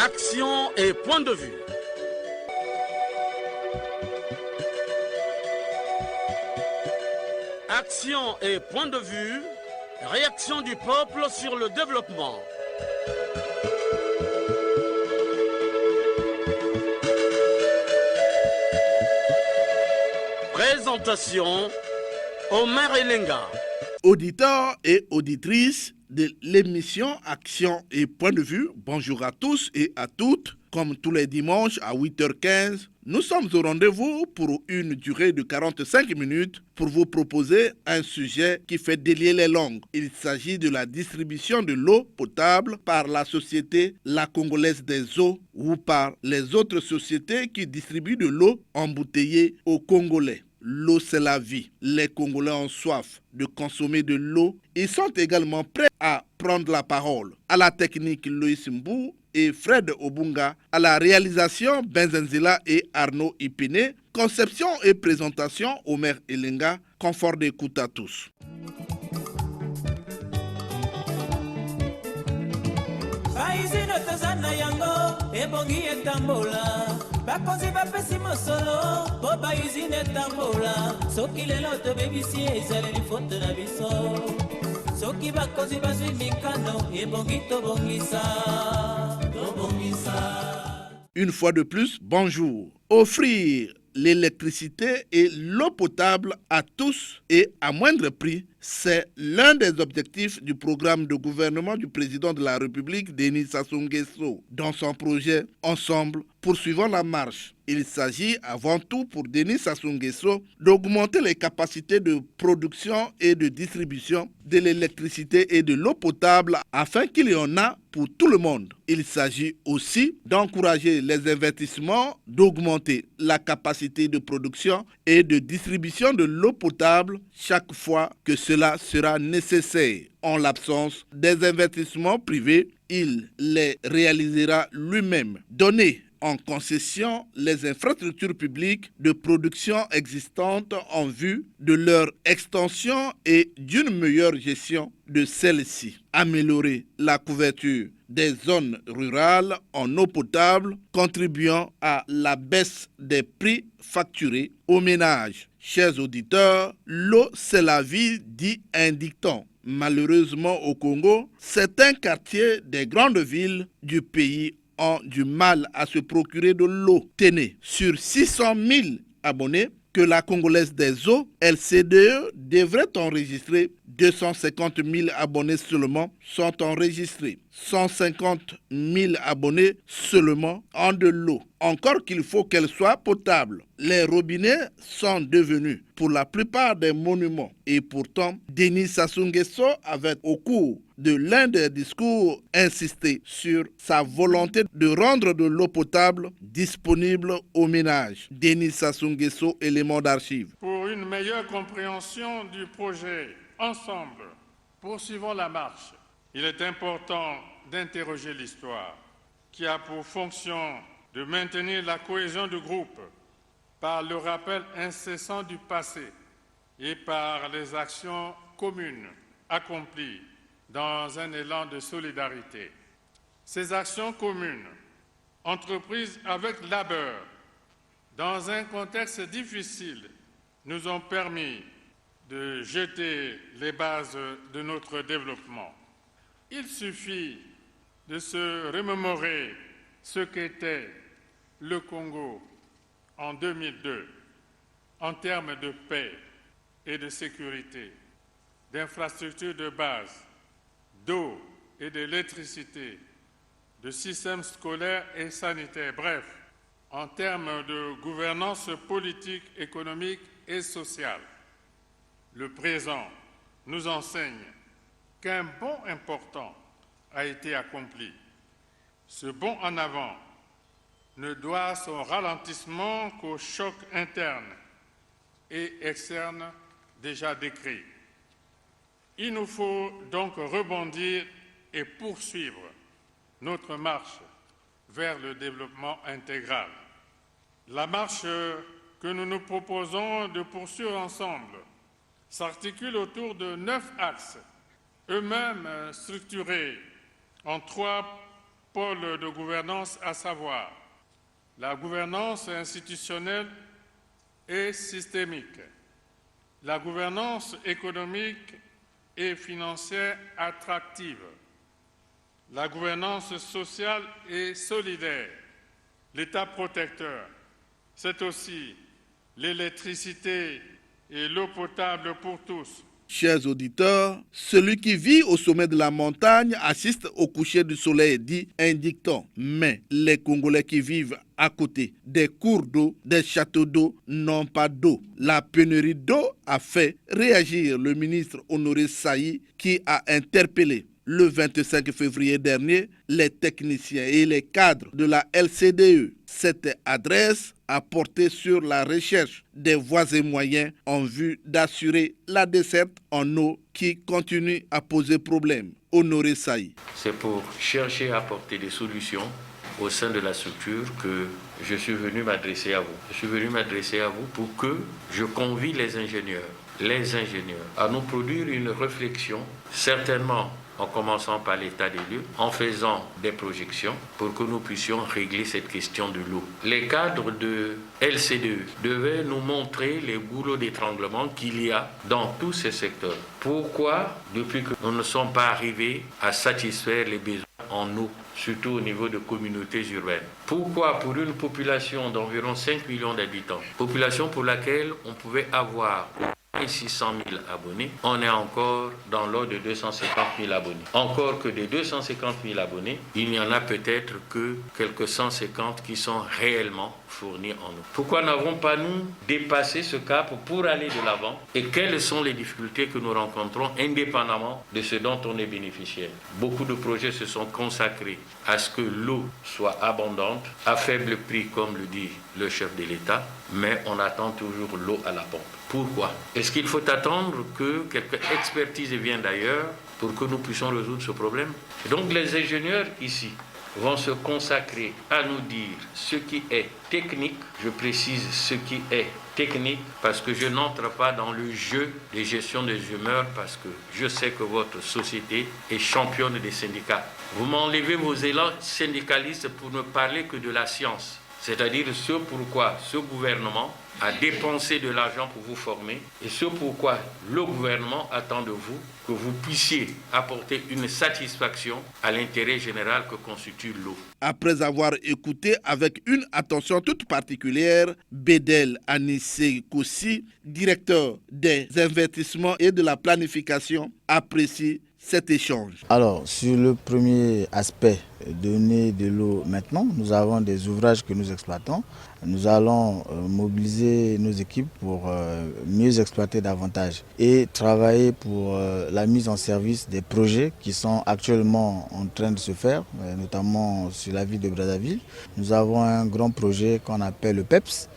Action et point de vue. Action et point de vue. Réaction du peuple sur le développement. Présentation, Omer Elenga. Auditeurs et auditrices de l'émission Action et Point de Vue, bonjour à tous et à toutes. Comme tous les dimanches à 8h15, nous sommes au rendez-vous pour une durée de 45 minutes pour vous proposer un sujet qui fait délier les langues. Il s'agit de la distribution de l'eau potable par la société La Congolaise des Eaux ou par les autres sociétés qui distribuent de l'eau embouteillée aux Congolais. L'eau, c'est la vie. Les Congolais ont soif de consommer de l'eau. Ils sont également prêts à prendre la parole. À la technique, Loïs Mbou et Fred Obunga. À la réalisation, Benzenzila et Arnaud Ipene. Conception et présentation, Omer Elenga. Confort d'écoute à tous. bakonzi bapesi mosolo po baizine etambola soki lelo tobebisi ezaleli foto na biso soki bakonzi bazwi mikano ebongi tobongisa. Une fois de plus, bonjour. Offrir l'électricité et l'eau potable à tous et à moindre prix, c'est l'un des objectifs du programme de gouvernement du président de la République, Denis Sassou Nguesso. Dans son projet Ensemble, poursuivons la marche. Il s'agit avant tout pour Denis Sassou Nguesso d'augmenter les capacités de production et de distribution de l'électricité et de l'eau potable afin qu'il y en a pour tout le monde. Il s'agit aussi d'encourager les investissements, d'augmenter la capacité de production et de distribution de l'eau potable chaque fois que cela sera nécessaire. En l'absence des investissements privés, il les réalisera lui-même. Donner en concession les infrastructures publiques de production existantes en vue de leur extension et d'une meilleure gestion de celles-ci. Améliorer la couverture des zones rurales en eau potable, contribuant à la baisse des prix facturés aux ménages. Chers auditeurs, l'eau c'est la vie, dit un dicton. Malheureusement au Congo, certains quartiers des grandes villes du pays ont du mal à se procurer de l'eau. Tenez, sur 600 000 abonnés que la Congolaise des Eaux, LCDE, devrait enregistrer, 250 000 abonnés seulement sont enregistrés. 150 000 abonnés seulement ont de l'eau. Encore qu'il faut qu'elle soit potable. Les robinets sont devenus pour la plupart des monuments. Et pourtant, Denis Sassou Nguesso avait au cours de l'un des discours insisté sur sa volonté de rendre de l'eau potable disponible aux ménages. Denis Sassou Nguesso, élément d'archives. Pour une meilleure compréhension du projet Ensemble, poursuivons la marche. Il est important d'interroger l'histoire qui a pour fonction de maintenir la cohésion du groupe par le rappel incessant du passé et par les actions communes accomplies dans un élan de solidarité. Ces actions communes, entreprises avec labeur, dans un contexte difficile, nous ont permis de jeter les bases de notre développement. Il suffit de se remémorer ce qu'était le Congo en 2002 en termes de paix et de sécurité, d'infrastructures de base, d'eau et d'électricité, de systèmes scolaires et sanitaires, bref, en termes de gouvernance politique, économique et sociale. Le présent nous enseigne qu'un bond important a été accompli. Ce bond en avant ne doit son ralentissement qu'aux chocs internes et externes déjà décrits. Il nous faut donc rebondir et poursuivre notre marche vers le développement intégral. La marche que nous nous proposons de poursuivre ensemble s'articule autour de 9 axes, eux-mêmes structurés en 3 pôles de gouvernance, à savoir la gouvernance institutionnelle et systémique, la gouvernance économique et financière attractive, la gouvernance sociale et solidaire, l'État protecteur. C'est aussi l'électricité et l'eau potable pour tous. Chers auditeurs, celui qui vit au sommet de la montagne assiste au coucher du soleil, dit un dicton. Mais les Congolais qui vivent à côté des cours d'eau, des châteaux d'eau, n'ont pas d'eau. La pénurie d'eau a fait réagir le ministre Honoré Saï qui a interpellé le 25 février dernier les techniciens et les cadres de la LCDE. Cette adresse a porté sur la recherche des voies et moyens en vue d'assurer la desserte en eau qui continue à poser problème. Honoré Saï. C'est pour chercher à apporter des solutions au sein de la structure que je suis venu m'adresser à vous. Je suis venu m'adresser à vous pour que je convie les ingénieurs à nous produire une réflexion, certainement en commençant par l'état des lieux, en faisant des projections pour que nous puissions régler cette question de l'eau. Les cadres de LCDE devaient nous montrer les goulots d'étranglement qu'il y a dans tous ces secteurs. Pourquoi, depuis que nous ne sommes pas arrivés à satisfaire les besoins en eau, surtout au niveau de communautés urbaines? Pourquoi, pour une population d'environ 5 millions d'habitants, population pour laquelle on pouvait avoir 600 000 abonnés, on est encore dans l'ordre de 250 000 abonnés. Encore que des 250 000 abonnés, il n'y en a peut-être que quelques 150 qui sont réellement fournis en eau. Pourquoi n'avons pas nous dépassé ce cap pour aller de l'avant? Et quelles sont les difficultés que nous rencontrons indépendamment de ce dont on est bénéficiaire? Beaucoup de projets se sont consacrés à ce que l'eau soit abondante, à faible prix comme le dit le chef de l'État, mais on attend toujours l'eau à la pompe. Pourquoi? Est-ce qu'il faut attendre que quelques expertises viennent d'ailleurs pour que nous puissions résoudre ce problème? Et donc les ingénieurs ici vont se consacrer à nous dire ce qui est technique. Je précise ce qui est technique parce que je n'entre pas dans le jeu de gestion des humeurs parce que je sais que votre société est championne des syndicats. Vous m'enlevez vos élans syndicalistes pour ne parler que de la science. C'est-à-dire ce pourquoi ce gouvernement a dépensé de l'argent pour vous former et ce pourquoi le gouvernement attend de vous que vous puissiez apporter une satisfaction à l'intérêt général que constitue l'eau. Après avoir écouté avec une attention toute particulière Bédel Anissé Koussi, directeur des investissements et de la planification, apprécie cet échange. Alors, sur le premier aspect, donner de l'eau maintenant, nous avons des ouvrages que nous exploitons. Nous allons mobiliser nos équipes pour mieux exploiter davantage et travailler pour la mise en service des projets qui sont actuellement en train de se faire, notamment sur la ville de Brazzaville. Nous avons un grand projet qu'on appelle le PEPS,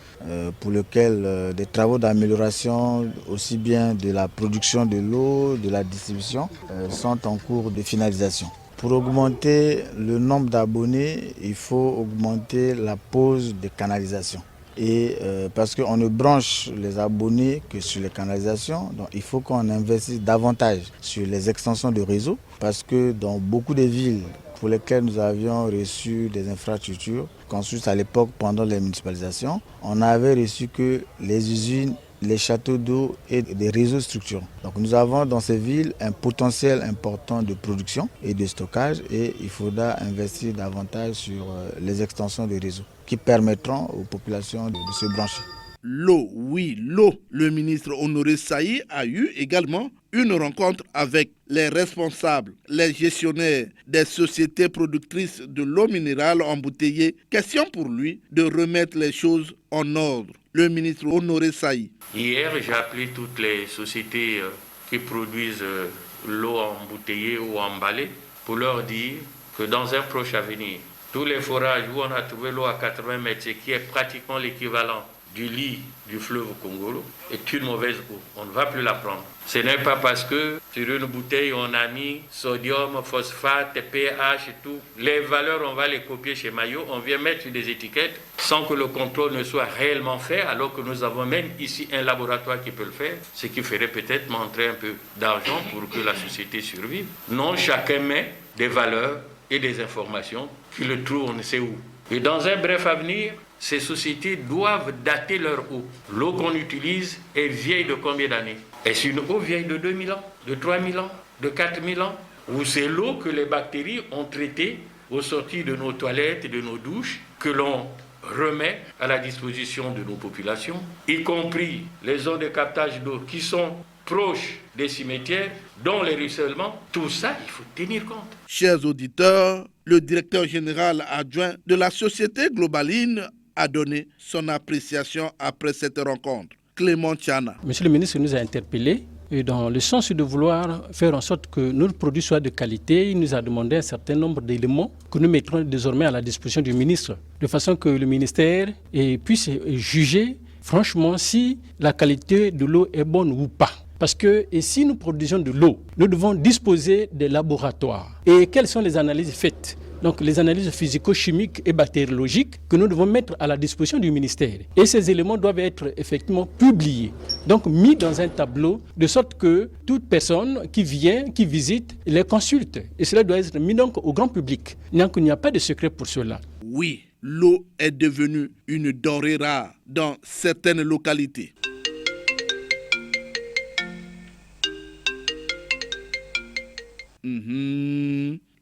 pour lequel des travaux d'amélioration aussi bien de la production de l'eau, de la distribution, sont en cours de finalisation. Pour augmenter le nombre d'abonnés, il faut augmenter la pose de canalisation. Et parce qu'on ne branche les abonnés que sur les canalisations, donc il faut qu'on investisse davantage sur les extensions de réseau, parce que dans beaucoup de villes pour lesquelles nous avions reçu des infrastructures construites à l'époque pendant les municipalisations, on avait reçu que les usines, les châteaux d'eau et des réseaux structurants. Donc nous avons dans ces villes un potentiel important de production et de stockage et il faudra investir davantage sur les extensions de réseaux qui permettront aux populations de se brancher. L'eau, oui, l'eau. Le ministre Honoré Saï a eu également une rencontre avec les responsables, les gestionnaires des sociétés productrices de l'eau minérale embouteillée. Question pour lui de remettre les choses en ordre. Le ministre Honoré Saï. Hier, j'ai appelé toutes les sociétés qui produisent l'eau embouteillée ou emballée pour leur dire que dans un proche avenir, tous les forages où on a trouvé l'eau à 80 mètres, ce qui est pratiquement l'équivalent du lit du fleuve Congolo, est une mauvaise eau. On ne va plus la prendre. Ce n'est pas parce que sur une bouteille on a mis sodium, phosphate, pH et tout. Les valeurs, on va les copier chez Maillot. On vient mettre des étiquettes sans que le contrôle ne soit réellement fait, alors que nous avons même ici un laboratoire qui peut le faire, ce qui ferait peut-être montrer un peu d'argent pour que la société survive. Non, chacun met des valeurs et des informations qui le trouvent on ne sait où. Et dans un bref avenir, ces sociétés doivent dater leur eau. L'eau qu'on utilise est vieille de combien d'années? Est-ce une eau vieille de 2000 ans, de 3000 ans, de 4000 ans? Ou c'est l'eau que les bactéries ont traitée au sortir de nos toilettes et de nos douches, que l'on remet à la disposition de nos populations, y compris les zones de captage d'eau qui sont proches des cimetières, dont les ruissellements, tout ça, il faut tenir compte. Chers auditeurs, le directeur général adjoint de la société Globaline a donné son appréciation après cette rencontre. Clément Tiana. Monsieur le ministre nous a interpellés dans le sens de vouloir faire en sorte que notre produit soit de qualité. Il nous a demandé un certain nombre d'éléments que nous mettrons désormais à la disposition du ministre, de façon que le ministère puisse juger franchement si la qualité de l'eau est bonne ou pas. Parce que si nous produisons de l'eau, nous devons disposer des laboratoires. Et quelles sont les analyses faites? Donc les analyses physico-chimiques et bactériologiques que nous devons mettre à la disposition du ministère. Et ces éléments doivent être effectivement publiés, donc mis dans un tableau, de sorte que toute personne qui vient, qui visite, les consulte. Et cela doit être mis donc au grand public. Donc il n'y a pas de secret pour cela. Oui, l'eau est devenue une denrée rare dans certaines localités.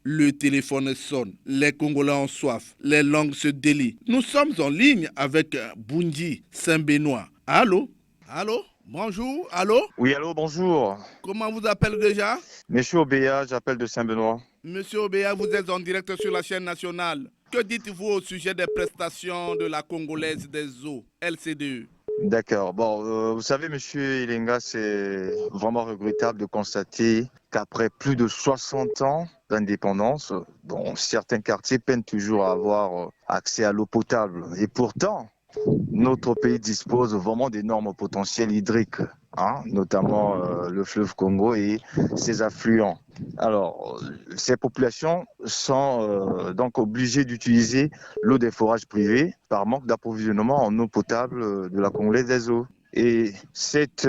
Le téléphone sonne, les Congolais ont soif, les langues se délient. Nous sommes en ligne avec Bundi Saint-Benoît. Allô? Allô? Bonjour, allô? Oui, allô, bonjour. Comment vous appelez déjà? Monsieur Obéa, j'appelle de Saint-Benoît. Monsieur Obéa, vous êtes en direct sur la chaîne nationale. Que dites-vous au sujet des prestations de la Congolaise des eaux, LCDE? D'accord. Bon, vous savez, monsieur Ilenga, c'est vraiment regrettable de constater qu'après plus de 60 ans d'indépendance, certains quartiers peinent toujours à avoir accès à l'eau potable. Et pourtant, notre pays dispose vraiment d'énormes potentiels hydriques, notamment le fleuve Congo et ses affluents. Alors, ces populations sont donc obligées d'utiliser l'eau des forages privés par manque d'approvisionnement en eau potable de la Congolaise des eaux. Et cette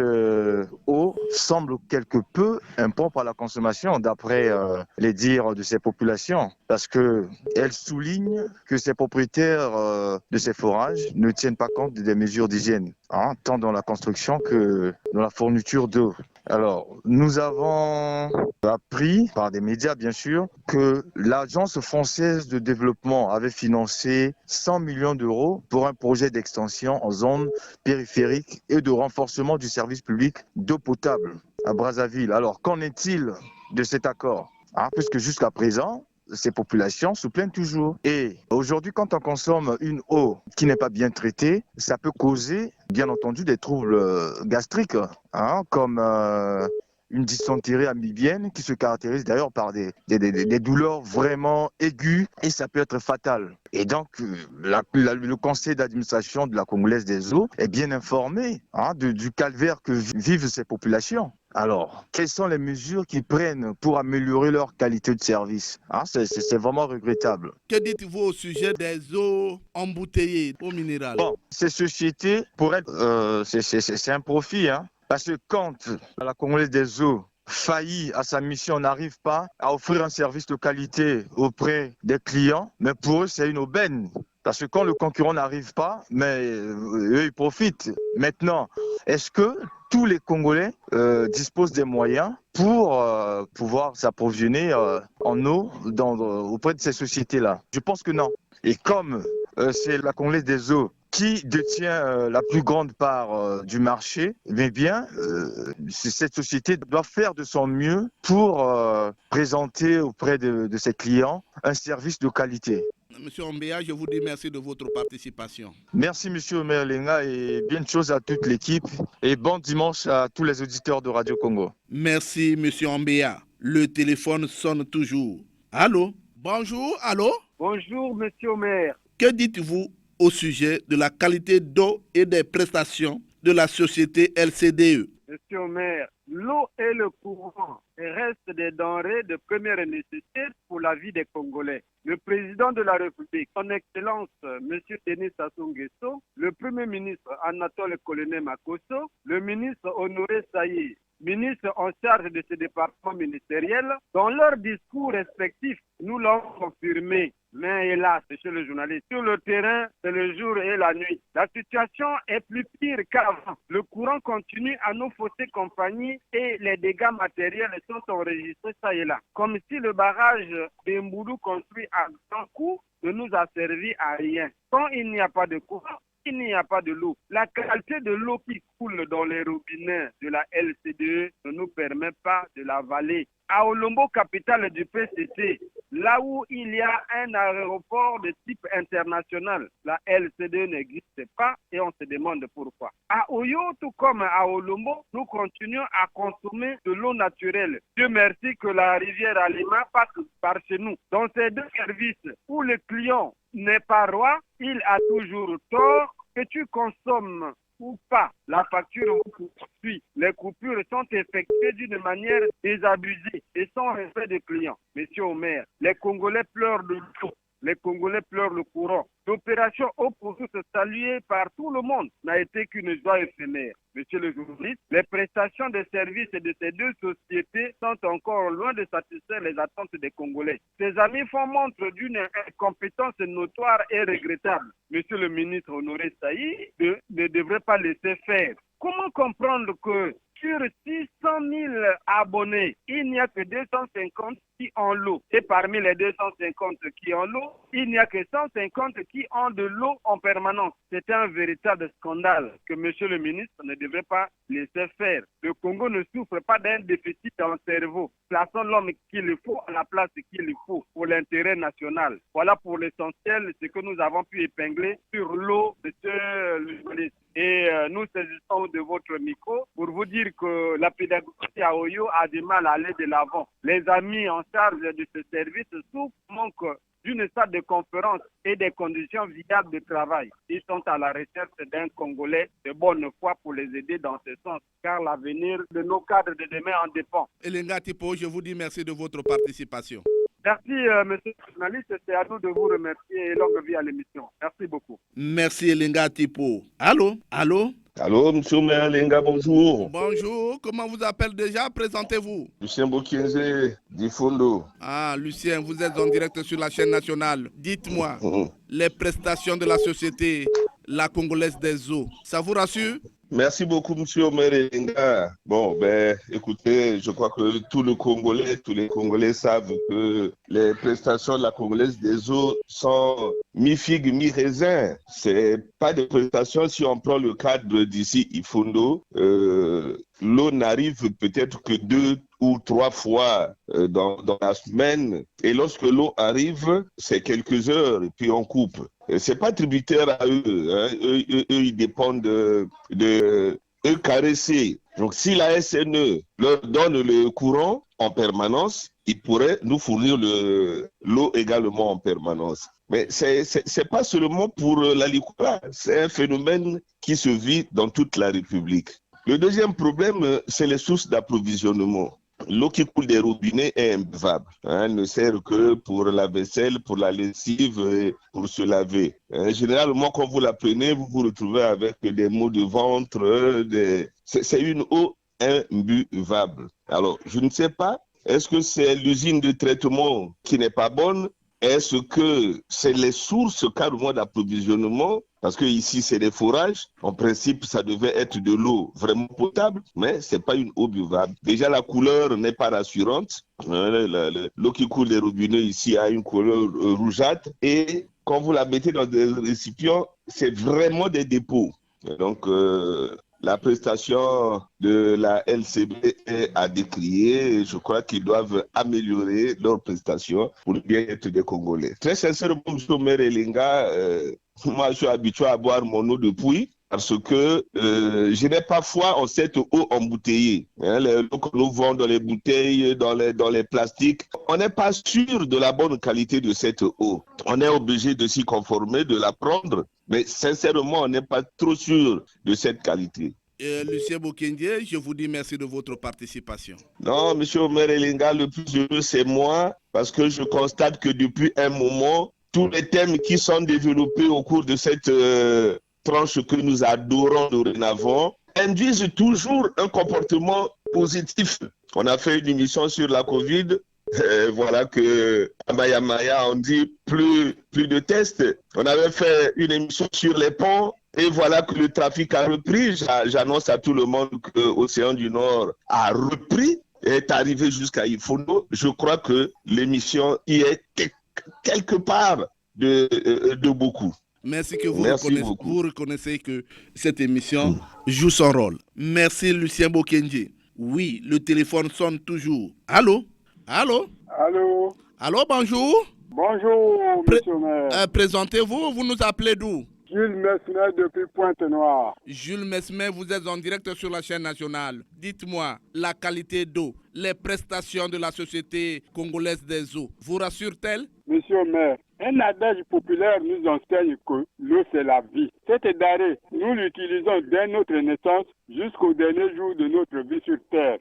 eau semble quelque peu impropre à la consommation, d'après les dires de ces populations, parce qu'elles soulignent que ces propriétaires de ces forages ne tiennent pas compte des mesures d'hygiène, tant dans la construction que dans la fourniture d'eau. Alors, nous avons appris, par des médias bien sûr, que l'Agence française de développement avait financé 100 millions d'euros pour un projet d'extension en zone périphérique et de renforcement du service public d'eau potable à Brazzaville. Alors, qu'en est-il de cet accord? Puisque jusqu'à présent, ces populations se plaignent toujours. Et aujourd'hui, quand on consomme une eau qui n'est pas bien traitée, ça peut causer, bien entendu, des troubles gastriques, comme une dysenterie amibienne qui se caractérise d'ailleurs par des douleurs vraiment aiguës et ça peut être fatal. Et donc, le conseil d'administration de la Congolaise des eaux est bien informé du calvaire que vivent ces populations. Alors, quelles sont les mesures qu'ils prennent pour améliorer leur qualité de service? C'est vraiment regrettable. Que dites-vous au sujet des eaux embouteillées, eau minérale? Bon, ces sociétés, pour elles, c'est un profit, parce que quand la Congolaise des eaux faillit à sa mission, n'arrive pas à offrir un service de qualité auprès des clients, mais pour eux, c'est une aubaine. Parce que quand le concurrent n'arrive pas, mais eux, ils profitent. Maintenant, est-ce que tous les Congolais disposent des moyens pour pouvoir s'approvisionner en eau auprès de ces sociétés-là? Je pense que non. Et comme c'est la Congolaise des eaux qui détient la plus grande part du marché, cette société doit faire de son mieux pour présenter auprès de ses clients un service de qualité. Monsieur Ombéa, je vous dis merci de votre participation. Merci Monsieur Omer Lenga et bonne chose à toute l'équipe et bon dimanche à tous les auditeurs de Radio Congo. Merci Monsieur Ombéa. Le téléphone sonne toujours. Allô? Bonjour, allô? Bonjour Monsieur Omer. Que dites-vous au sujet de la qualité d'eau et des prestations de la société LCDE? Monsieur Omer, l'eau et le courant restent des denrées de première nécessité pour la vie des Congolais. Le président de la République, son Excellence M. Denis Sassou Nguesso, le Premier ministre Anatole Colonel Makosso, le ministre Honoré Saïe, ministres en charge de ce département ministériel, dans leurs discours respectifs, nous l'ont confirmé. Mais hélas, monsieur le journaliste, sur le terrain, c'est le jour et la nuit. La situation est plus pire qu'avant. Le courant continue à nous fausser compagnie et les dégâts matériels sont enregistrés ça et là. Comme si le barrage de Mboulou construit à grand coup ne nous a servi à rien. Quand il n'y a pas de courant, il n'y a pas de l'eau. La qualité de l'eau qui coule dans les robinets de la LCDE ne nous permet pas de l'avaler. À Olombo, capitale du PCC, là où il y a un aéroport de type international, la LCDE n'existe pas et on se demande pourquoi. À Oyo, tout comme à Olombo, nous continuons à consommer de l'eau naturelle. Dieu merci que la rivière Alima passe par chez nous. Dans ces deux services où le client n'est pas roi, il a toujours tort. Que tu consommes ou pas, la facture vous poursuit. Les coupures sont effectuées d'une manière désabusée et sans respect des clients. Monsieur le maire, les Congolais pleurent de l'eau. Les Congolais pleurent le courant. L'opération eau pour tous saluée par tout le monde n'a été qu'une joie éphémère. Monsieur le journaliste, les prestations de services de ces deux sociétés sont encore loin de satisfaire les attentes des Congolais. Ces amis font montre d'une incompétence notoire et regrettable. Monsieur le ministre Honoré Saï ne devrait pas laisser faire. Comment comprendre que sur 600 000 abonnés, il n'y a que 250 qui ont l'eau. Et parmi les 250 qui ont l'eau, il n'y a que 150 qui ont de l'eau en permanence. C'est un véritable scandale que monsieur le ministre ne devrait pas laisser faire. Le Congo ne souffre pas d'un déficit dans le cerveau. Plaçons l'homme qu'il faut à la place qu'il faut pour l'intérêt national. Voilà pour l'essentiel ce que nous avons pu épingler sur l'eau, monsieur le journaliste. Et nous saisissons de votre micro pour vous dire que la pédagogie à Oyo a du mal à aller de l'avant. Les amis en charge de ce service souffrent, manquent d'une salle de conférence et des conditions viables de travail. Ils sont à la recherche d'un Congolais de bonne foi pour les aider dans ce sens, car l'avenir de nos cadres de demain en dépend. Elenga Tipo, je vous dis merci de votre participation. Merci, monsieur le journaliste. C'est à nous de vous remercier et longue vie à l'émission. Merci beaucoup. Merci, Elenga Tipo. Allô? Allô, monsieur Maire Elenga, bonjour. Bonjour, comment vous appelez déjà? Présentez-vous. Lucien Bokienze, d'Ifondo. Ah, Lucien, vous êtes en direct sur la chaîne nationale. Dites-moi, les prestations de la société, la Congolaise des eaux, ça vous rassure? Merci beaucoup, monsieur Maire Elenga. Bon, écoutez, je crois que tous les Congolais savent que les prestations de la Congolaise des eaux sont mi-figue, mi-raisin. C'est pas des prestations, si on prend le cadre d'ici Ifondo, l'eau n'arrive peut-être que 2 ou 3 fois dans la semaine. Et lorsque l'eau arrive, c'est quelques heures et puis on coupe. C'est pas tributaire à eux. Hein. Eux, ils dépendent de eux caresser. Donc, si la SNE leur donne le courant en permanence, ils pourraient nous fournir l'eau également en permanence. Mais c'est pas seulement pour la Likula, c'est un phénomène qui se vit dans toute la République. Le deuxième problème, c'est les sources d'approvisionnement. L'eau qui coule des robinets est imbuvable. Elle ne sert que pour la vaisselle, pour la lessive et pour se laver. Généralement, quand vous la prenez, vous vous retrouvez avec des maux de ventre. C'est une eau imbuvable. Alors, je ne sais pas, est-ce que c'est l'usine de traitement qui n'est pas bonne? Est-ce que c'est les sources carrément d'approvisionnement? Parce que ici, c'est des forages. En principe, ça devait être de l'eau vraiment potable, mais c'est pas une eau buvable. Déjà, la couleur n'est pas rassurante. L'eau qui coule des robinets ici a une couleur rougeâtre. Et quand vous la mettez dans des récipients, c'est vraiment des dépôts. Donc, la prestation de la LCB est à décrier. Je crois qu'ils doivent améliorer leur prestation pour le bien-être des Congolais. Très sincèrement, M. Maire Elenga, moi, je suis habitué à boire mon eau de puits parce que je n'ai pas foi en cette eau embouteillée. L'eau que nous vendons dans les bouteilles, dans les plastiques, on n'est pas sûr de la bonne qualité de cette eau. On est obligé de s'y conformer, de la prendre, mais sincèrement, on n'est pas trop sûr de cette qualité. Lucien Bokienze, je vous dis merci de votre participation. Non, monsieur Maire Elenga, le plus heureux, c'est moi, parce que je constate que depuis un moment, tous les thèmes qui sont développés au cours de cette tranche que nous adorons dorénavant induisent toujours un comportement positif. On a fait une émission sur la Covid. Voilà que à Maya, on dit plus de tests. On avait fait une émission sur les ponts et voilà que le trafic a repris. J'annonce à tout le monde que l'Océan du Nord a repris et est arrivé jusqu'à Ifono. Je crois que l'émission y est quelque part de beaucoup. Merci que vous reconnaissez que cette émission joue son rôle. Merci Lucien Bokenji. Oui, le téléphone sonne toujours. Allô? Allô? Allô? Allô, bonjour. Bonjour, monsieur maire. Présentez-vous, vous nous appelez d'où? Jules Mesmer depuis Pointe-Noire. Jules Mesmer, vous êtes en direct sur la chaîne nationale. Dites-moi, la qualité d'eau, les prestations de la Société congolaise des eaux, vous rassurent-elles? Monsieur le maire, un adage populaire nous enseigne que l'eau c'est la vie. Cet denrée, nous l'utilisons dès notre naissance jusqu'au dernier jour de notre vie sur Terre.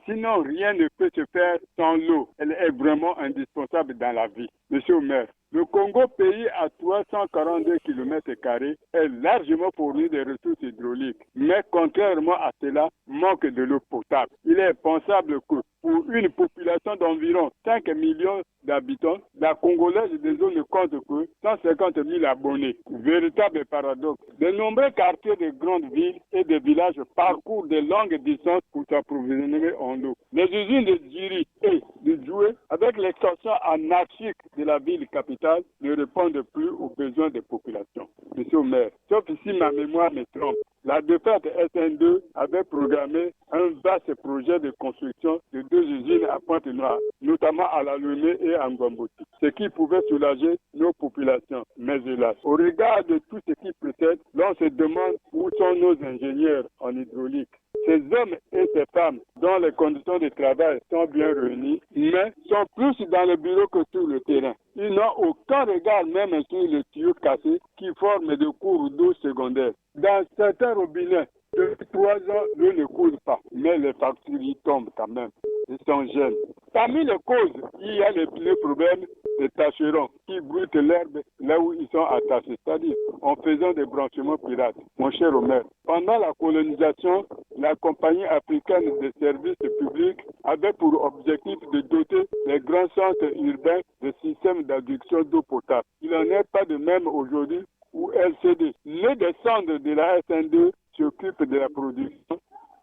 Sinon rien ne peut se faire sans l'eau. Elle est vraiment indispensable dans la vie. Monsieur le maire, le Congo, pays à 342 km², est largement fourni de ressources hydrauliques. Mais contrairement à cela, manque de l'eau potable. Il est pensable que pour une population d'environ 5 millions d'habitants, la Congolaise des eaux ne compte que 150 000 abonnés. Véritable paradoxe. De nombreux quartiers de grandes villes et de villages parcourent de longues distances pour s'approvisionner en eau. Les usines de Djiri et de Djoué, avec l'extension anarchique de la ville capitale, ne répondent plus aux besoins des populations. Monsieur le maire, sauf ici ma mémoire me trompe. La défaite SN2 avait programmé un vaste projet de construction de 2 usines à Pointe-Noire, notamment à la Lomé et à Ngwamboti, ce qui pouvait soulager nos populations. Mais hélas, au regard de tout ce qui précède, l'on se demande où sont nos ingénieurs en hydraulique. Ces hommes et ces femmes dont les conditions de travail sont bien réunies, mais sont plus dans le bureau que sur le terrain. Ils n'ont aucun regard même sur les tuyaux cassés qui forment des cours d'eau secondaires. Dans certains robinets, depuis 3 ans, l'eau ne coule pas, mais les factures y tombent quand même. Ils sont jeunes. Parmi les causes, il y a le problème des tâcherons qui broutent l'herbe là où ils sont attachés, c'est-à-dire en faisant des branchements pirates. Mon cher Omer, pendant la colonisation, la Compagnie africaine des services publics avait pour objectif de doter les grands centres urbains de systèmes d'adduction d'eau potable. Il n'en est pas de même aujourd'hui où LCD, les descendants de la SN2, s'occupent de la production,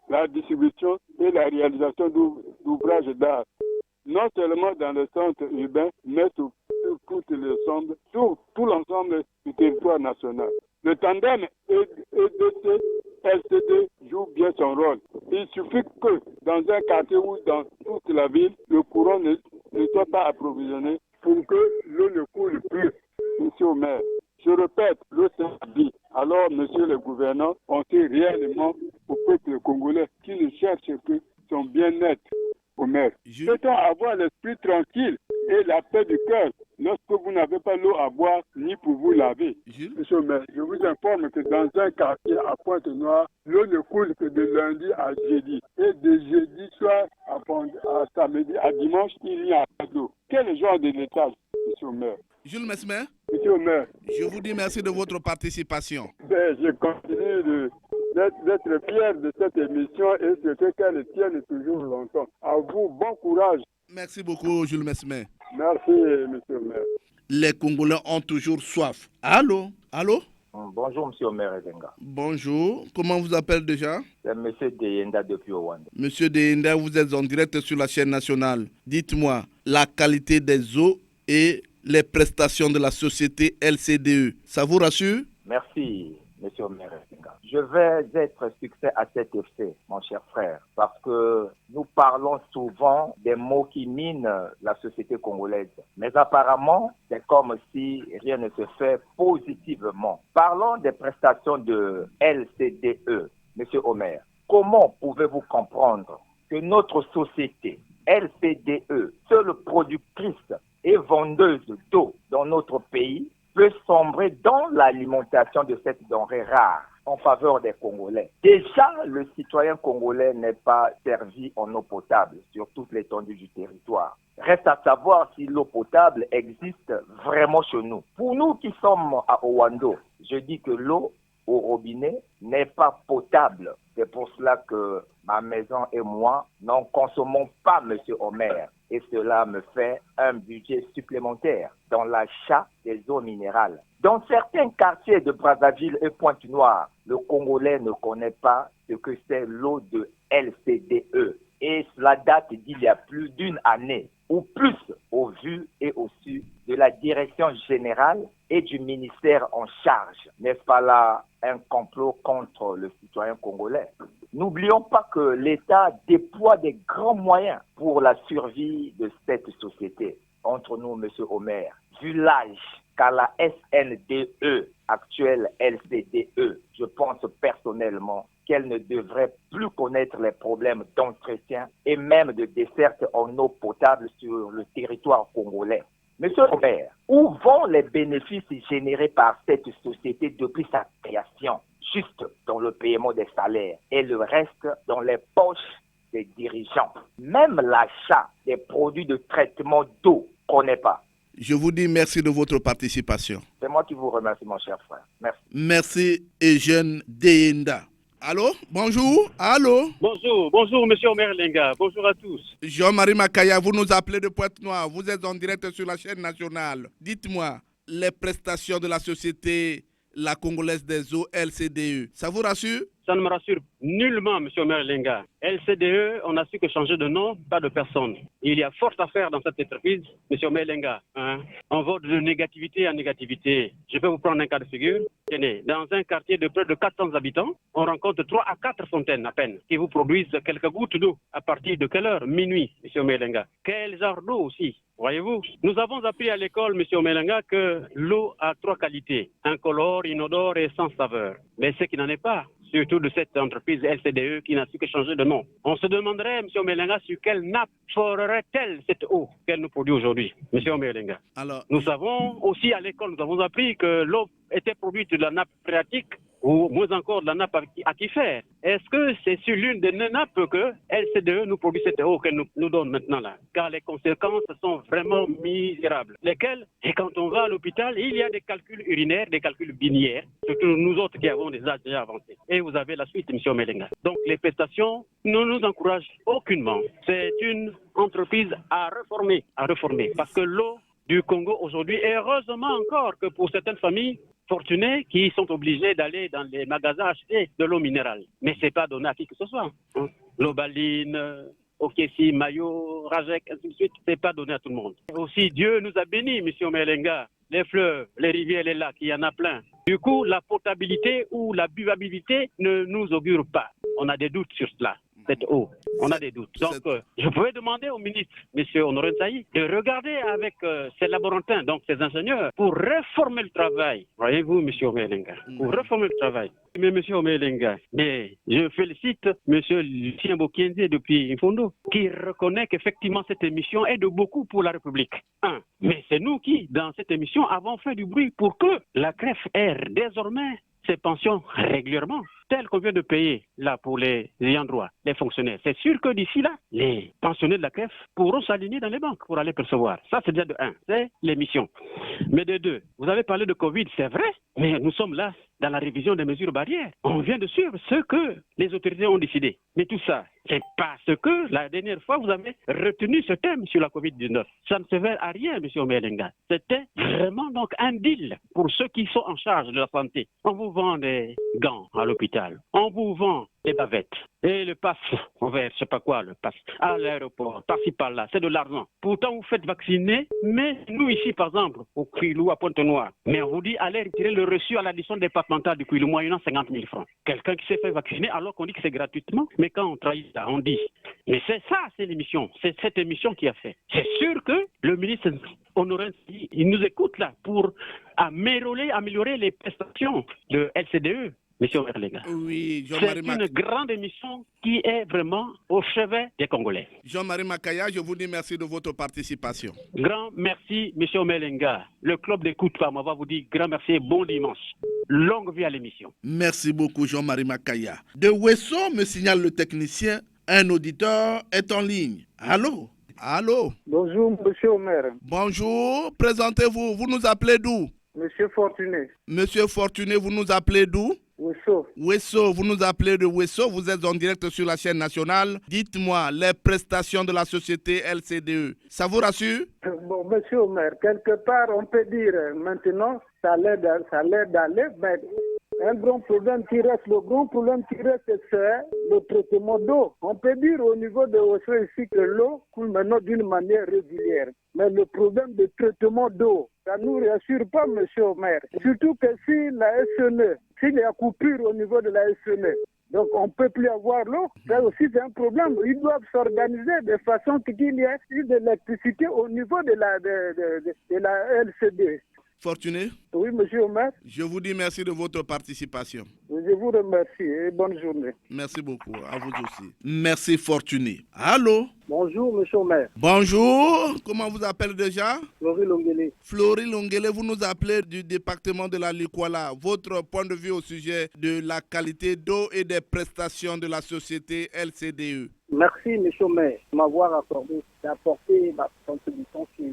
la distribution et la réalisation d'ouvrages d'art, non seulement dans les centres urbains, mais sur tout l'ensemble du territoire national. Le tandem EDC-LCD joue bien son rôle. Il suffit que dans un quartier ou dans toute la ville, le courant ne soit pas approvisionné pour que l'eau ne coule plus. Monsieur le maire, je répète, l'eau c'est la vie. Alors, monsieur le gouverneur, on sait réellement au peuple congolais qui ne cherche que son bien-être au maire. Peut-on avoir l'esprit tranquille et la paix du cœur lorsque vous n'avez pas l'eau à boire ni pour vous laver? Monsieur le maire, je vous informe que dans un quartier à Pointe-Noire, l'eau ne coule que de lundi à jeudi. Et de jeudi soir à samedi à dimanche, il n'y a pas d'eau. Quel genre de l'étage, monsieur le maire? Jules Mesmer, monsieur le maire, je vous dis merci de votre participation. Je continue d'être fier de cette émission et surtout qu'elle tienne toujours longtemps. À vous, bon courage. Merci beaucoup, Jules Mesmer. Merci, monsieur le maire. Les Congolais ont toujours soif. Allô? Allô? Bonjour, monsieur le maire Edenga. Bonjour. Comment vous appelez déjà? C'est monsieur Deyenda depuis Rwanda. Monsieur Deyenda, vous êtes en direct sur la chaîne nationale. Dites-moi, la qualité des eaux et les prestations de la société LCDE, ça vous rassure? Merci, monsieur le maire Edenga. Je vais être succès à cet effet, mon cher frère, parce que nous parlons souvent des mots qui minent la société congolaise. Mais apparemment, c'est comme si rien ne se fait positivement. Parlons des prestations de LCDE, monsieur Omer. Comment pouvez-vous comprendre que notre société, LCDE, seule productrice et vendeuse d'eau dans notre pays, peut sombrer dans l'alimentation de cette denrée rare en faveur des Congolais? Déjà, le citoyen congolais n'est pas servi en eau potable sur toute l'étendue du territoire. Reste à savoir si l'eau potable existe vraiment chez nous. Pour nous qui sommes à Owando, je dis que l'eau au robinet n'est pas potable. C'est pour cela que ma maison et moi n'en consommons pas, Monsieur Omer. Et cela me fait un budget supplémentaire dans l'achat des eaux minérales. Dans certains quartiers de Brazzaville et Pointe-Noire, le Congolais ne connaît pas ce que c'est l'eau de LCDE. Et cela date d'il y a plus d'une année ou plus au vu et au su de la direction générale et du ministère en charge. N'est-ce pas là un complot contre le citoyen congolais? N'oublions pas que l'État déploie des grands moyens pour la survie de cette société. Entre nous, M. Omer, vu l'âge qu'à la SNDE, actuelle LCDE, je pense personnellement qu'elle ne devrait plus connaître les problèmes d'entretien et même de desserte en eau potable sur le territoire congolais. Monsieur Robert, où vont les bénéfices générés par cette société depuis sa création? Juste dans le paiement des salaires et le reste dans les poches des dirigeants. Même l'achat des produits de traitement d'eau, on ne connaît pas. Je vous dis merci de votre participation. C'est moi qui vous remercie, mon cher frère. Merci. Merci, Eugène Deyenda. Allô? Bonjour? Allô? Bonjour, monsieur Omer Lenga. Bonjour à tous. Jean-Marie Makaya, vous nous appelez de Pointe-Noire. Vous êtes en direct sur la chaîne nationale. Dites-moi, les prestations de la société La Congolaise des Eaux, LCDE, ça vous rassure? Ça ne me rassure nullement, M. Omer Lenga. LCDE, on a su que changer de nom, pas de personne. Il y a force à faire dans cette entreprise, M. Omer Lenga. On va de négativité à négativité. Je vais vous prendre un cas de figure. Tenez, dans un quartier de près de 400 habitants, on rencontre 3 à 4 fontaines à peine qui vous produisent quelques gouttes d'eau. À partir de quelle heure? Minuit, M. Omer Lenga. Quel genre d'eau aussi? Voyez-vous, nous avons appris à l'école, M. Omelenga, que l'eau a 3 qualités, incolore, inodore et sans saveur. Mais ce qui n'en est pas, surtout de cette entreprise LCDE qui n'a su que changer de nom. On se demanderait, M. Omelenga, sur quelle nappe forerait-elle cette eau qu'elle nous produit aujourd'hui, M. Omelenga. Alors, nous savons aussi à l'école, nous avons appris que l'eau était produite de la nappe phréatique ou moins encore de la nappe aquifère. Est-ce que c'est sur l'une des nappes que LCDE nous produit cette eau qu'elle nous donne maintenant là? Car les conséquences sont vraiment misérables. Lesquelles? Et quand on va à l'hôpital, il y a des calculs urinaires, des calculs binières, surtout nous autres qui avons des âges déjà avancés. Et vous avez la suite, M. Omelenga. Donc les prestations ne nous encouragent aucunement. C'est une entreprise à réformer. Parce que l'eau du Congo aujourd'hui, et heureusement encore que pour certaines familles fortunés qui sont obligés d'aller dans les magasins acheter de l'eau minérale. Mais ce n'est pas donné à qui que ce soit. L'Obaline, Okessi, Mayo, Rajek, ainsi de suite, ce n'est pas donné à tout le monde. Aussi, Dieu nous a bénis, M. Omelenga, les fleuves, les rivières, les lacs, il y en a plein. Du coup, la potabilité ou la buvabilité ne nous augure pas. On a des doutes sur cela. Cette eau. On a des doutes. Donc, je pouvais demander au ministre, M. Honoré Nsayi, de regarder avec ses laborantins, donc ses ingénieurs, pour réformer le travail. Voyez-vous, M. Omelenga, pour réformer le travail. Mais M. Omelenga, mais je félicite M. Lucien Bokienze depuis Infondo, qui reconnaît qu'effectivement cette émission est de beaucoup pour la République. Mais c'est nous qui, dans cette émission, avons fait du bruit pour que la CREF ait désormais ses pensions régulièrement, telles qu'on vient de payer là pour les ayants droit, les fonctionnaires. C'est sûr que d'ici là, les pensionnés de la CREF pourront s'aligner dans les banques pour aller percevoir. Ça, c'est déjà de 1, c'est l'émission. Mais de 2, vous avez parlé de Covid, c'est vrai, mais nous sommes là dans la révision des mesures barrières. On vient de suivre ce que les autorités ont décidé. Mais tout ça, c'est parce que la dernière fois, vous avez retenu ce thème sur la Covid-19. Ça ne se fait à rien, M. Omelenga. C'était vraiment donc un deal pour ceux qui sont en charge de la santé. On vous vend des gants à l'hôpital. On vous vend des bavettes. Et le pass vert, je sais pas quoi, le pass à l'aéroport, par-ci par-là, c'est de l'argent. Pourtant, vous faites vacciner, mais nous ici, par exemple, au Kouilou, à Pointe-Noire, mais on vous dit, allez retirer le reçu à l'addition départementale du Kouilou, moyennant 50 000 francs. Quelqu'un qui s'est fait vacciner alors qu'on dit que c'est gratuitement, mais quand on trahit ça, on dit. Mais c'est ça, c'est l'émission. C'est cette émission qui a fait. C'est sûr que le ministre Honoré, il nous écoute là pour améliorer les prestations de LCDE. Monsieur Omerlenga. Oui, c'est une grande émission qui est vraiment au chevet des Congolais. Jean-Marie Makaya, je vous dis merci de votre participation. Grand merci, Monsieur Omerlenga. Le club d'écoute par moi va vous dire grand merci et bon dimanche. Longue vie à l'émission. Merci beaucoup, Jean-Marie Makaya. De Wesso, me signale le technicien, un auditeur est en ligne. Allô? Allô? Bonjour, Monsieur Omer. Bonjour, présentez-vous. Vous nous appelez d'où? Monsieur Fortuné. Monsieur Fortuné, vous nous appelez d'où? Wesso, vous nous appelez de Wesso, vous êtes en direct sur la chaîne nationale. Dites-moi, les prestations de la société LCDE, ça vous rassure? Bon, monsieur le maire, quelque part, on peut dire maintenant, ça a l'air d'aller, mais un grand problème qui reste, c'est le traitement d'eau. On peut dire au niveau de Wesso ici que l'eau coule maintenant d'une manière régulière. Mais le problème de traitement d'eau, ça ne nous rassure pas, monsieur le maire. Surtout que si la SNE, s'il y a coupure au niveau de la SNE, donc on ne peut plus avoir l'eau. Ça aussi c'est un problème. Ils doivent s'organiser de façon qu'il y ait de l'électricité au niveau de la LCD. Fortuné? Oui, monsieur le maire. Je vous dis merci de votre participation. Je vous remercie et bonne journée. Merci beaucoup, à vous aussi. Merci Fortuné. Allô? Bonjour, monsieur le maire. Bonjour, comment vous appelez déjà? Florie Longuele. Florie Longuele, vous nous appelez du département de la Likwala. Votre point de vue au sujet de la qualité d'eau et des prestations de la société LCDE. Merci, monsieur le maire, de m'avoir accordé d'apporter ma contribution sur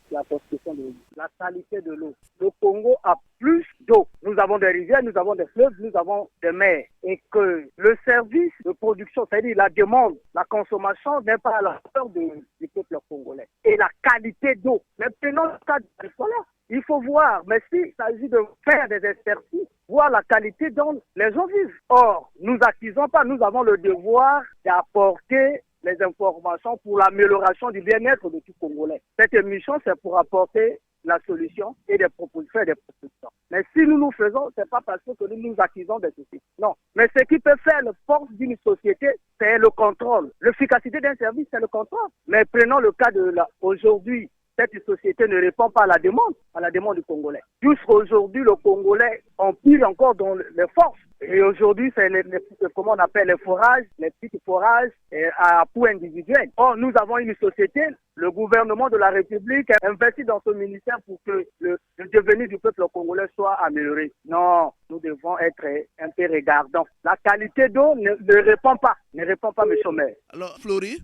la protection de l'eau, la qualité de l'eau. Le Congo a plus d'eau. Nous avons des rivières, nous avons des fleuves, nous avons des mers. Et que le service de production, c'est-à-dire la demande, la consommation n'est pas à la hauteur du peuple congolais. Et la qualité d'eau. Mais prenons le cas de voilà. Il faut voir, mais s'il s'agit de faire des expertises, voir la qualité dont les gens vivent. Or, nous n'accusons pas, nous avons le devoir d'apporter les informations pour l'amélioration du bien-être de tout Congolais. Cette émission, c'est pour apporter la solution et des propositions et des propositions. Mais si nous faisons, c'est pas parce que nous accusons des sociétés. Non. Mais ce qui peut faire la force d'une société, c'est le contrôle. L'efficacité d'un service, c'est le contrôle. Mais prenons le cas de aujourd'hui. Cette société ne répond pas à la demande du Congolais. Jusqu'aujourd'hui, le Congolais empire encore dans les forces. Et aujourd'hui, c'est comment on appelle les forages, les petits forages à pouls individuels. Or, nous avons une société, le gouvernement de la République a investi dans ce ministère pour que le devenir du peuple congolais soit amélioré. Non, nous devons être un peu regardants. La qualité d'eau ne répond pas, monsieur le maire. Alors, Florie?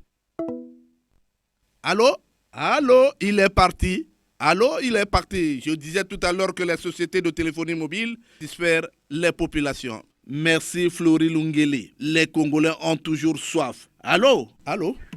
Allô, il est parti. Je disais tout à l'heure que les sociétés de téléphonie mobile satisfont les populations. Merci Florie Longuele. Les Congolais ont toujours soif. Allô?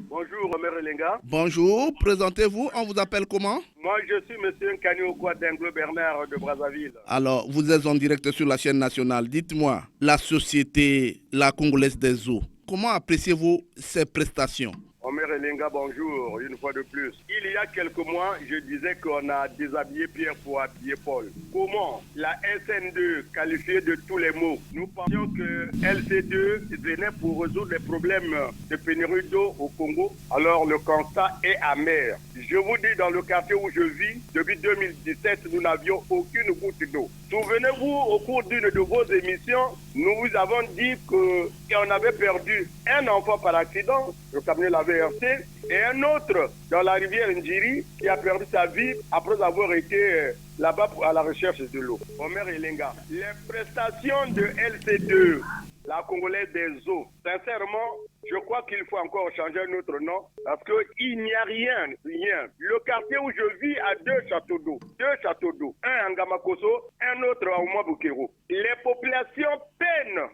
Bonjour, Omer Elenga. Bonjour, présentez-vous. On vous appelle comment? Moi, je suis monsieur Nkani Okwa d'Anglo Bernard de Brazzaville. Alors, vous êtes en direct sur la chaîne nationale. Dites-moi, la société, la Congolaise des eaux, comment appréciez-vous ses prestations? Omer Elenga, bonjour, une fois de plus. Il y a quelques mois, je disais qu'on a déshabillé Pierre pour habiller Paul. Comment la SN2, qualifiée de tous les mots, nous pensions que LC2 venait pour résoudre les problèmes de pénurie d'eau au Congo. Alors le constat est amer. Je vous dis, dans le quartier où je vis, depuis 2017, nous n'avions aucune goutte d'eau. Souvenez-vous, au cours d'une de vos émissions, nous vous avons dit qu'on avait perdu un enfant par accident, le camion l'avait heurté, et un autre dans la rivière Ndjiri qui a perdu sa vie après avoir été là-bas à la recherche de l'eau. Omer Elenga, les prestations de LC2, la Congolaise des eaux, sincèrement, je crois qu'il faut encore changer notre nom parce qu'il n'y a rien. Le quartier où je vis a deux châteaux d'eau. Un à Ngamakoso, un autre à Oumabukero. Les populations peinent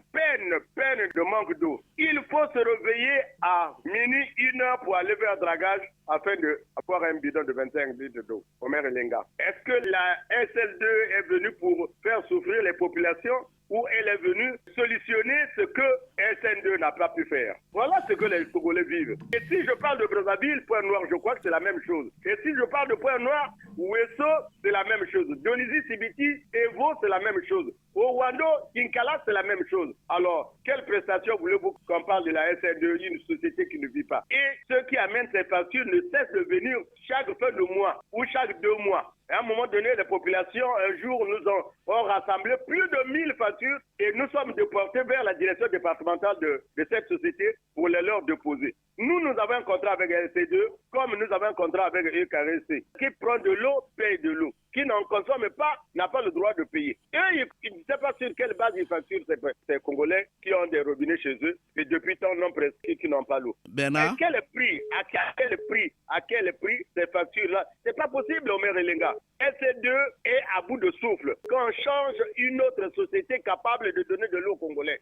de manque d'eau. Il faut se réveiller à minuit, 1h pour aller vers dragage afin d'avoir un bidon de 25 litres d'eau. Omer Elenga. Est-ce que la SL2 est venue pour faire souffrir les populations ou elle est venue solutionner ce que SN2 n'a pas pu faire? Voilà ce que les Congolais vivent. Et si je parle de Brazzaville, Point Noir, je crois que c'est la même chose. Et si je parle de Point Noir, Wesso, c'est la même chose. Donizy, Sibiti, Evo, c'est la même chose. Au Rwanda, Kinkala, c'est la même chose. Alors, quelle prestation voulez-vous qu'on parle de la SN2, une société qui ne vit pas? Et ceux qui amènent ces factures ne cessent de venir chaque fin de mois ou chaque 2 mois. À un moment donné, les populations, un jour, nous ont rassemblé plus de 1000 factures et nous sommes déportés vers la direction départementale de cette société pour les leur déposer. Nous avons un contrat avec LC2, comme nous avons un contrat avec EKRC. Qui prend de l'eau, paye de l'eau. Qui n'en consomme pas, n'a pas le droit de payer. Et ils ne savent pas sur quelle base ils facturent ces Congolais qui qui ont des robinets chez eux, et depuis tant nombre presque qui n'ont pas l'eau. Bernard? À quel prix ces factures-là? C'est pas possible, Omer Elenga. LC2 est à bout de souffle. Qu'on change une autre société capable de donner de l'eau aux Congolais.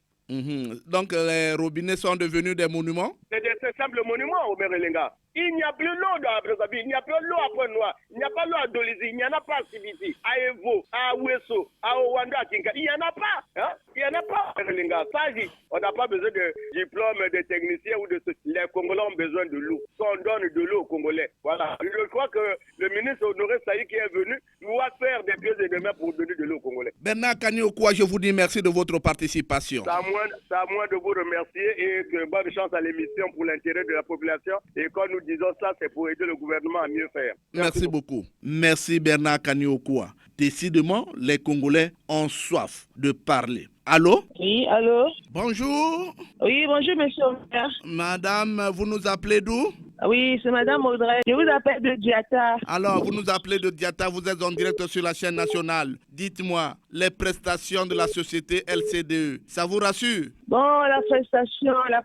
Donc les robinets sont devenus des monuments? C'est des simples monuments, Omer Elenga. Il n'y a plus l'eau dans Brazzaville, il n'y a plus l'eau à Pointe-Noire, il n'y a pas l'eau à Dolisie, il n'y en a pas à Sibiti, à Evo, à Ouesso, à Owanda, à Kinka. Il n'y en a pas. Hein? Il n'y en a pas, Omer Elenga. Ça dit, on n'a pas besoin de diplôme de technicien ou de ceci. Les Congolais ont besoin de l'eau. Qu'on donne de l'eau aux Congolais. Voilà. Je crois que le ministre Honoré Saï qui est venu doit faire des pieds et des mains pour donner de l'eau aux Congolais. Bernard Kaniokwa, je vous dis merci de votre participation. C'est à moi de vous remercier et que bonne chance à l'émission pour l'intérêt de la population. Et quand nous disons ça, c'est pour aider le gouvernement à mieux faire. Merci beaucoup. Merci Bernard Kaniokwa. Décidément, les Congolais ont soif de parler. Allô? Oui, allô? Bonjour. Oui, bonjour, monsieur Omer. Madame, vous nous appelez d'où? Oui, c'est Madame Audrey. Je vous appelle de Diata. Alors, vous nous appelez de Diata, vous êtes en direct sur la chaîne nationale. Dites-moi, les prestations de la société LCDE, ça vous rassure? Bon, la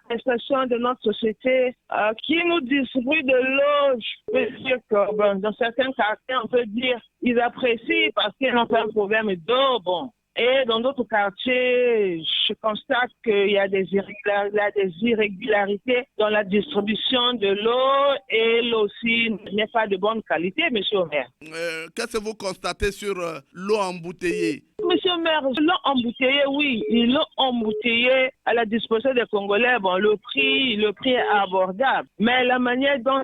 prestation de notre société qui nous distribue de l'eau, je peux dire que dans certains quartiers, on peut dire ils apprécient parce qu'ils n'ont pas un problème d'eau. Bon. Et dans d'autres quartiers, je constate qu'il y a des irrégularités dans la distribution de l'eau et l'eau aussi n'est pas de bonne qualité, monsieur le maire. Qu'est-ce que vous constatez sur l'eau embouteillée? Monsieur le maire, l'eau embouteillée, oui, l'eau embouteillée à la disposition des Congolais, bon, le prix est abordable. Mais la manière dont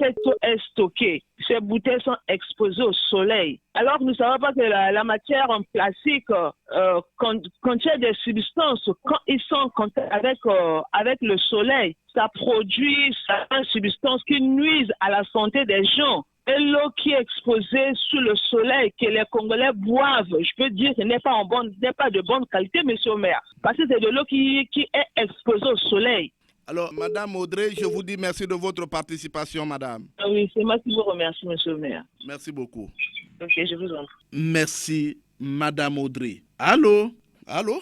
cette eau est stockée, ces bouteilles sont exposées au soleil. Alors nous ne savons pas que la matière en plastique contient des substances. Quand ils sont en contact avec le soleil, ça produit certaines substances qui nuisent à la santé des gens. Et l'eau qui est exposée sous le soleil, que les Congolais boivent, je peux dire que n'est pas de bonne qualité, monsieur le maire. Parce que c'est de l'eau qui est exposée au soleil. Alors, Madame Audrey, je vous dis merci de votre participation, Madame. Oui, c'est moi qui vous remercie, monsieur le maire. Merci beaucoup. Ok, je vous en prie. Merci, Madame Audrey. Allô? Allô?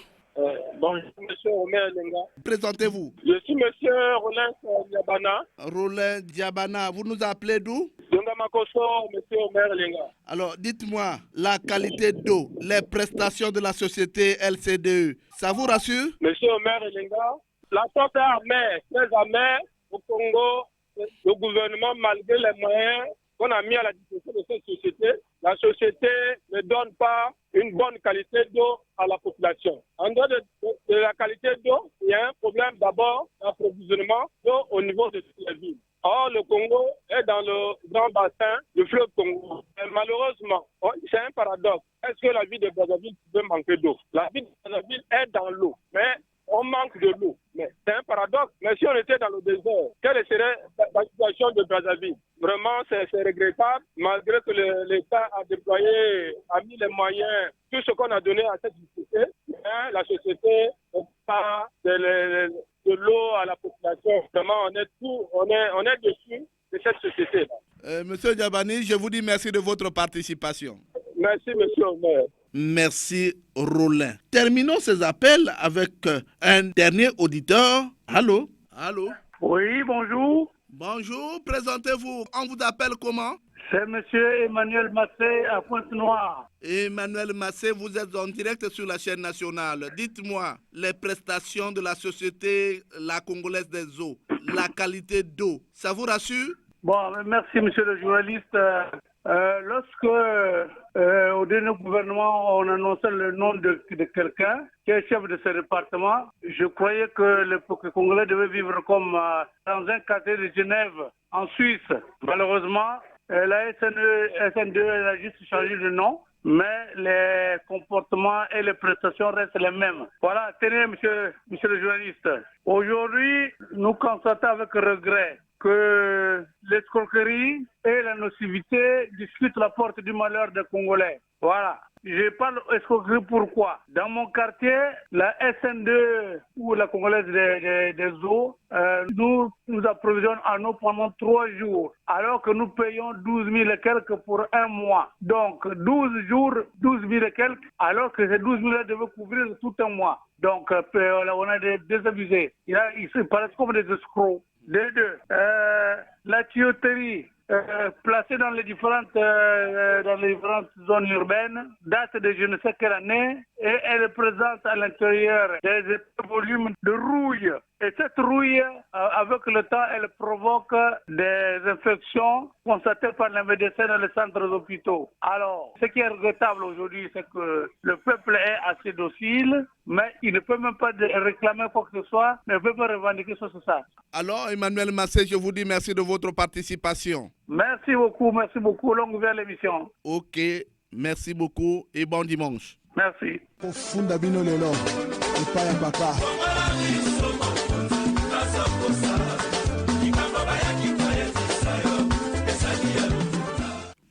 Bonjour, monsieur Omer Elenga. Présentez-vous. Je suis monsieur Roland Diabana. Roland Diabana, vous nous appelez d'où? Makoso, monsieur Omer Elenga. Alors, dites-moi, la qualité d'eau, les prestations de la société LCDE, ça vous rassure? Monsieur Omer Elenga, la sorte est amère, très amère au Congo. Le gouvernement, malgré les moyens qu'on a mis à la disposition de cette société, la société ne donne pas une bonne qualité d'eau à la population. En dehors de la qualité d'eau, il y a un problème d'abord d'approvisionnement d'eau au niveau de toutes les villes. Or, le Congo est dans le grand bassin du fleuve Congo. Et malheureusement, c'est un paradoxe. Est-ce que la ville de Brazzaville peut manquer d'eau? La ville de Brazzaville est dans l'eau, mais on manque de l'eau. Mais c'est un paradoxe. Mais si on était dans le désert, quelle serait la situation de Brazzaville? Vraiment, c'est regrettable. Malgré que l'État a mis les moyens, tout ce qu'on a donné à cette société, mais la société n'a pas de l'eau à la population. Vraiment, on est dessus de cette société-là. Monsieur Diabani, je vous dis merci de votre participation. Merci, monsieur le maire. Merci, Roland. Terminons ces appels avec un dernier auditeur. Allô? Allô? Oui, bonjour. Bonjour, présentez-vous. On vous appelle comment? C'est monsieur Emmanuel Massé à Pointe-Noire. Emmanuel Massé, vous êtes en direct sur la chaîne nationale. Dites-moi, les prestations de la société La Congolaise des Eaux, la qualité d'eau, ça vous rassure? Bon, merci monsieur le journaliste. Lorsque au dernier gouvernement, on annonçait le nom de quelqu'un qui est chef de ce département, je croyais que les Congolais devaient vivre comme dans un quartier de Genève, en Suisse. Malheureusement, la SN2 elle a juste changé de nom, mais les comportements et les prestations restent les mêmes. Voilà, tenez, monsieur le journaliste. Aujourd'hui, nous constatons avec regret que l'escroquerie et la nocivité discutent la porte du malheur des Congolais. Voilà. Je parle escroquerie pourquoi? Dans mon quartier, la SN2 ou la Congolaise des eaux, nous approvisionnons en eau pendant 3 jours, alors que nous payons 12 000 et quelques pour un mois. Donc 12 jours, 12 000 et quelques, alors que ces 12 000 devaient couvrir tout un mois. Donc on a des désabusés. Ils se paraissent comme des escrocs. La tuyauterie placée dans les différentes zones urbaines date de je ne sais quelle année et elle présente à l'intérieur des volumes de rouille. Et cette rouille, avec le temps, elle provoque des infections constatées par les médecins dans les centres d'hôpitaux. Alors, ce qui est regrettable aujourd'hui, c'est que le peuple est assez docile, mais il ne peut même pas réclamer quoi que ce soit, ne peut pas revendiquer sur ça. Alors, Emmanuel Massé, je vous dis merci de votre participation. Merci beaucoup. Longue vie à l'émission. Ok, merci beaucoup et bon dimanche. Merci.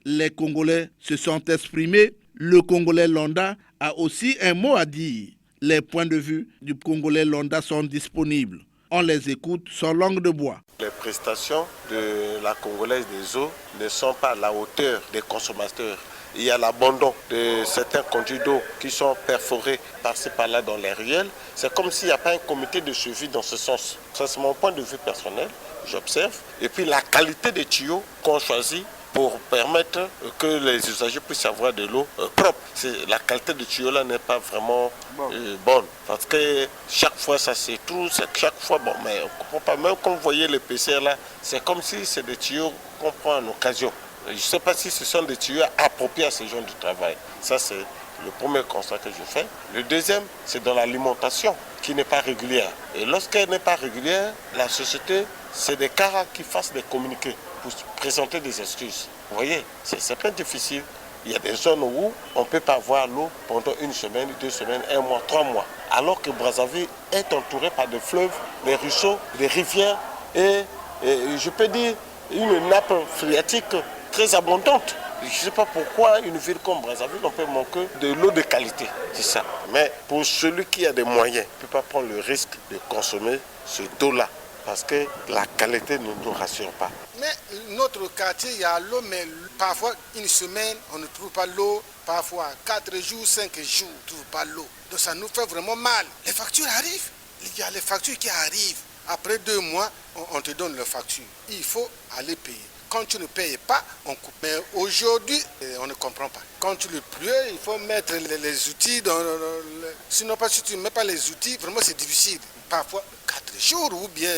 Les Congolais se sont exprimés. Le Congolais Londa a aussi un mot à dire. Les points de vue du Congolais Londa sont disponibles. On les écoute sur langue de bois. Les prestations de la Congolaise des eaux ne sont pas à la hauteur des consommateurs. Il y a l'abandon de certains conduits d'eau qui sont perforés par-ci par-là dans les ruelles. C'est comme s'il n'y a pas un comité de suivi dans ce sens. Ça, c'est mon point de vue personnel, j'observe. Et puis la qualité des tuyaux qu'on choisit pour permettre que les usagers puissent avoir de l'eau propre. La qualité du tuyau là n'est pas vraiment bonne. Parce que chaque fois ça se trouve, chaque fois, bon, mais on ne comprend pas. Même quand vous voyez les PCR là, c'est comme si c'est des tuyaux qu'on prend en occasion. Je ne sais pas si ce sont des tuyaux appropriés à ce genre de travail. Ça, c'est le premier constat que je fais. Le deuxième, c'est dans l'alimentation qui n'est pas régulière. Et lorsqu'elle n'est pas régulière, la société, c'est des cas qui fassent des communiqués pour présenter des excuses. Vous voyez, c'est pas difficile. Il y a des zones où on ne peut pas avoir l'eau pendant 1 semaine, 2 semaines, 1 mois, 3 mois. Alors que Brazzaville est entouré par des fleuves, des ruisseaux, des rivières et je peux dire une nappe phréatique très abondante. Je ne sais pas pourquoi une ville comme Brazzaville, on peut manquer de l'eau de qualité. C'est ça. Mais pour celui qui a des moyens, ne peut pas prendre le risque de consommer cette eau-là. Parce que la qualité ne nous rassure pas. Mais notre quartier, il y a l'eau, mais parfois 1 semaine, on ne trouve pas l'eau. Parfois 4 jours, 5 jours, on ne trouve pas l'eau. Donc ça nous fait vraiment mal. Les factures arrivent. Il y a les factures qui arrivent. Après 2 mois, on te donne les factures. Il faut aller payer. Quand tu ne payes pas, on coupe. Mais aujourd'hui, on ne comprend pas. Quand tu le pleures, il faut mettre les outils. Sinon, si tu ne mets pas les outils, vraiment c'est difficile. Parfois 4 jours ou bien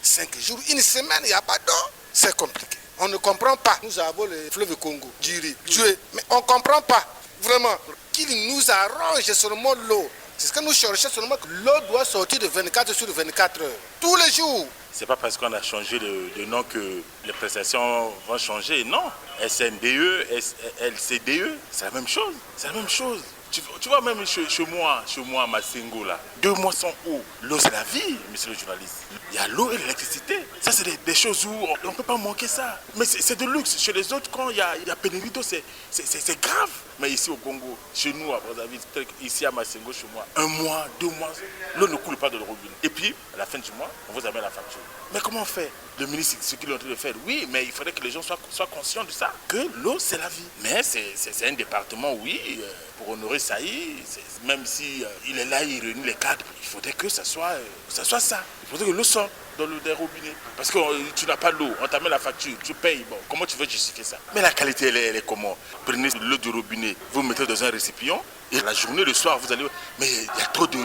5 jours, 1 semaine, il n'y a pas d'eau. C'est compliqué. On ne comprend pas. Nous avons le fleuve Congo, Djiri, Djoué, mais on ne comprend pas. Vraiment, qu'il nous arrange seulement l'eau. C'est ce que nous cherchons seulement, que l'eau doit sortir de 24 sur 24 heures, tous les jours. C'est pas parce qu'on a changé de nom que les prestations vont changer, non. SNDE, LCDE, c'est la même chose. C'est la même chose. Tu vois, même chez moi à Massengo, là, 2 mois sans eau. L'eau, c'est la vie, monsieur le journaliste. Il y a l'eau et l'électricité. Ça, c'est des choses où on ne peut pas manquer ça. Mais c'est de luxe. Chez les autres, quand il y a pénurie d'eau, c'est grave. Mais ici au Congo, chez nous à Brazzaville, ici à Massengo, chez moi, 1 mois, 2 mois, l'eau ne coule pas de le robinet. Et puis, à la fin du mois, on vous amène la facture. Mais comment on fait? Le ministre, ce qu'il est en train de faire, oui, mais il faudrait que les gens soient conscients de ça, que l'eau, c'est la vie. Mais c'est un département, oui, pour honorer Saï, même si il est là, il réunit les cadres, il faudrait que ça soit ça. Il faudrait que l'eau sorte dans des robinets. Parce que tu n'as pas l'eau, on t'amène la facture, tu payes. Bon, comment tu veux justifier ça? Mais la qualité, elle est comment? Prenez l'eau du robinet, vous mettez dans un récipient, et la journée, le soir, vous allez... Mais il y a trop de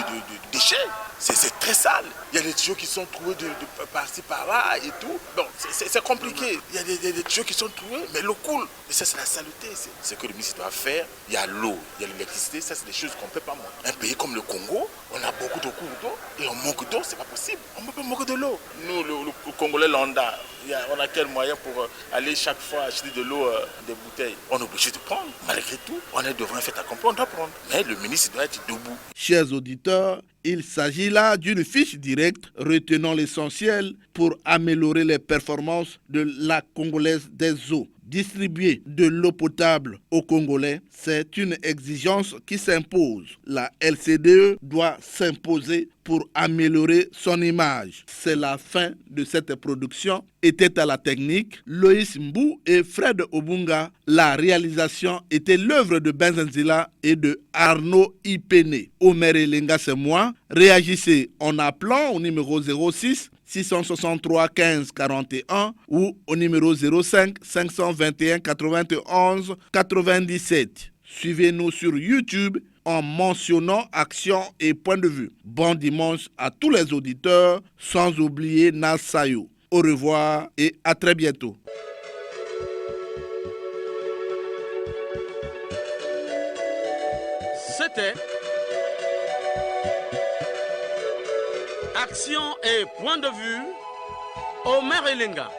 déchets. C'est très sale. Il y a des tuyaux qui sont troués de par-ci, par-là et tout. Bon, c'est compliqué. Il y a des tuyaux qui sont troués, mais l'eau coule. Et ça, c'est la saleté. C'est ce que le ministre doit faire. Il y a l'eau, il y a l'électricité. Ça, c'est des choses qu'on ne peut pas manquer. Un pays comme le Congo, on a beaucoup de cours d'eau et on manque d'eau, c'est pas possible. On ne peut pas manquer de l'eau. Nous, le Congolais lambda, on a quel moyen pour aller chaque fois acheter de l'eau, des bouteilles? On est obligé de prendre. Malgré tout, on est devant un fait accompli, on doit prendre. Mais le ministre doit être debout. Chers auditeurs, Il s'agit là d'une fiche directe retenant l'essentiel pour améliorer les performances de la Congolaise des eaux. Distribuer de l'eau potable aux Congolais, c'est une exigence qui s'impose. La LCDE doit s'imposer pour améliorer son image. C'est la fin de cette production. Était à la technique Loïs Mbou et Fred Obunga. La réalisation était l'œuvre de Benzenzila et de Arnaud Ipene. Omer Elenga, c'est moi. Réagissez en appelant au numéro 06 663 15 41 ou au numéro 05 521 91 97. Suivez-nous sur YouTube en mentionnant Action et Point de Vue. Bon dimanche à tous les auditeurs, sans oublier Nasayo. Au revoir et à très bientôt. C'était Action et Point de Vue, Omer Elenga.